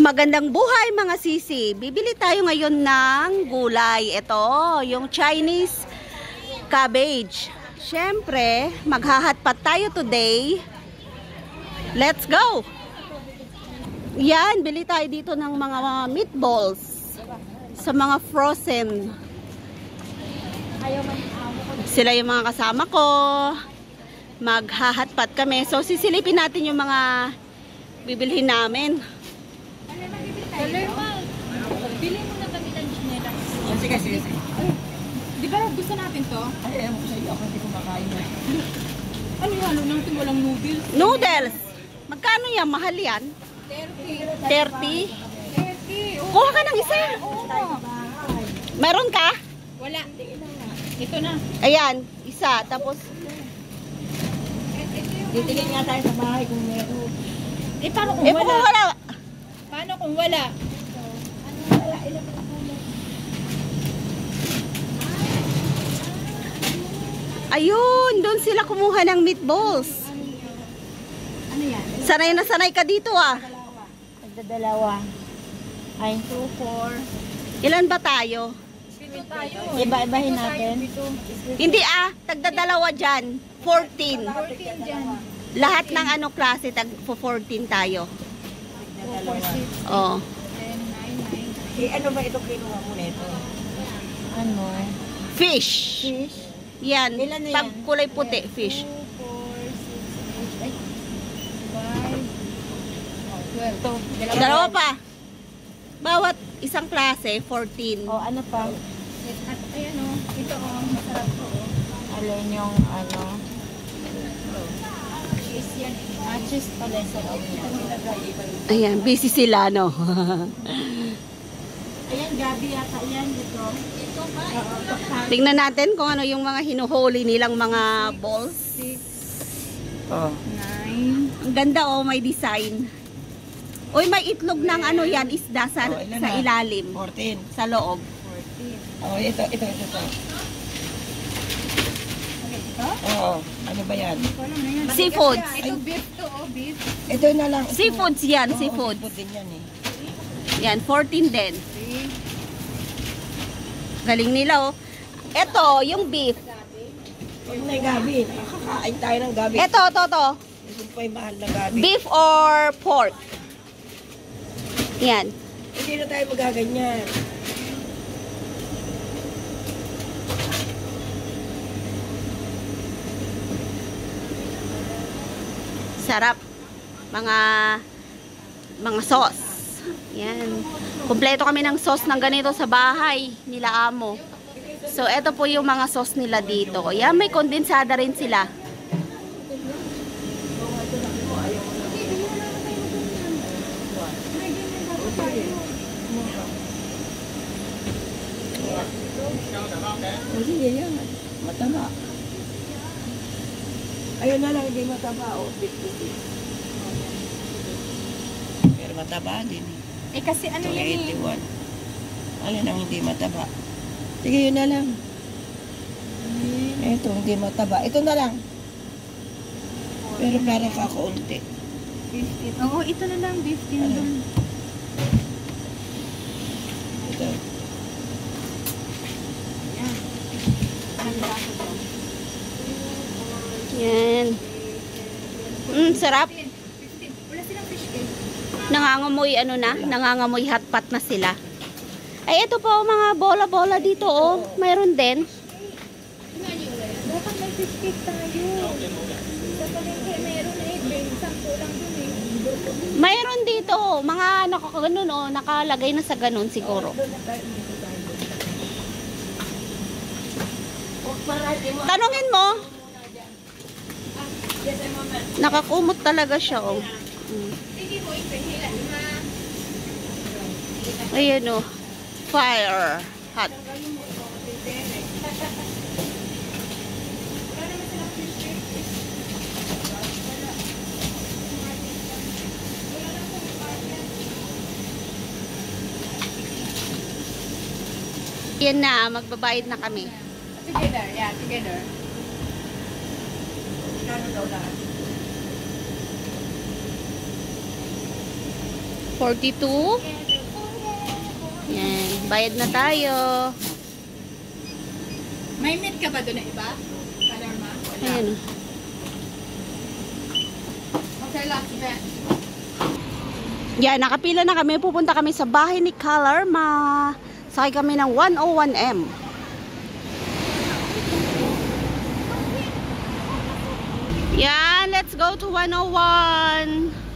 Magandang buhay mga sisi. Bibili tayo ngayon ng gulay. Ito, yung Chinese cabbage. Siyempre, maghahatpat tayo today. Let's go! Yan, bili tayo dito ng mga meatballs. Sa mga frozen. Sila yung mga kasama ko. Maghahatpat kami. So, sisilipin natin yung mga bibilhin namin. Bili mo na kami ng chinelas. Sige. Di ba gusto natin to? Ay, ewan ko sa iyo. Ako hindi kumakain na. Ano yung halo natin? Walang noodles? Noodles. Magkano yan? Mahal yan? 30. 30? 30. Oo. Kuha ka ng isa. Oo. Meron ka? Wala. Ito na. Ayan, isa. Tapos, Titingin nga tayo sa bahay kung meron. Eh, paano kung kung wala? wala. Paano kung wala? Ayun, doon sila kumuha ng meatballs. Ano yan? Sanay na sanay ka dito ah. Nagdadalawa. Ay, 2, 4. Ilan ba tayo? Pito tayo. Iba-ibahin natin. Hindi ah, tagdadalawa dyan. 14. 14 dyan. Lahat ng ano klase, tag 14 tayo. 2, 4, 6, Oh. 10, 9, 9. Eh, ano ba ito kinuha mo nito? Ano? Fish. Fish. Yan, Ilan na yan? pag kulay puti, fish. 2, 4, 6, 8, 5, 12. Dalawa pa. Bawat isang klase, 14. O, ano pa? At ayan o, ito o, masarap to o. Alin yung ano? Cheese yan. Cheese pala sa loob niya. Ayan, busy sila, no? Ayan, gabi yata yan dito. Ito ba? Tingnan natin kung ano yung mga hinuhuli nilang mga balls. 6, Oh. 9. Ang ganda oh, may design. Uy, may itlog ng ano yan, isda sa, Oh, ilan sa na? ilalim, 14. sa loob. 14. Oh, ito. Okay, ito? Oo. Ano ba yan? Hindi ko alam na yan. Seafoods. Ito beef to o, beef. Ito na lang. Ito. Seafoods yan, Oo, seafoods. seafood din yan eh. Yan, 14 din. 3. Galing nila oh. Ito, yung beef. Huwag na yung gabi. Nakakain tayo ng gabi. Ito. Ito pa yung mahal na gabi. Beef or pork? Yan. Hindi na tayo magaganyan. Sarap. Mga sauce. Yan. Kumpleto kami ng sauce ng ganito sa bahay nila amo. So, ito po yung mga sauce nila dito. Yan, may kondensada rin sila. Sige yan. Mataba. Ayun na lang, hindi mataba. Oh, 56. Pero mataba din eh. Eh kasi ano yan eh. 81. Alin ang hindi mataba? Sige, yun na lang. Ito, hindi mataba. Ito na lang. Pero parang kakaunti. 15. Oo, ito na lang, beef din Ano? doon. Ito. Yan. Anong braso doon? Yan. Sarap. 15. Wala silang fish cake. Nangangamoy ano na, nangangamoy hotpot na sila. Ay, ito po mga bola-bola dito oh. Mayroon din. Dapat may fish cake tayo. Sa palengke meron eh. 10 lang dun eh. Mayroon dito oh. Mga nakakaganon oh. Nakalagay na sa ganon siguro. Tanungin mo. Nakakumot talaga siya oh. Ayan oh. Fire hot. Yan na, magbabayad na kami. Together, yeah, together. Kano daw lahat? 42. Yan. Bayad na tayo. May meat ka ba doon na iba? Kalarma? Ayan. Okay, last bet. Yan, nakapila na kami. Pupunta kami sa bahay ni Kalarma. Sakay kami ng 101M. Yan, let's go to 101.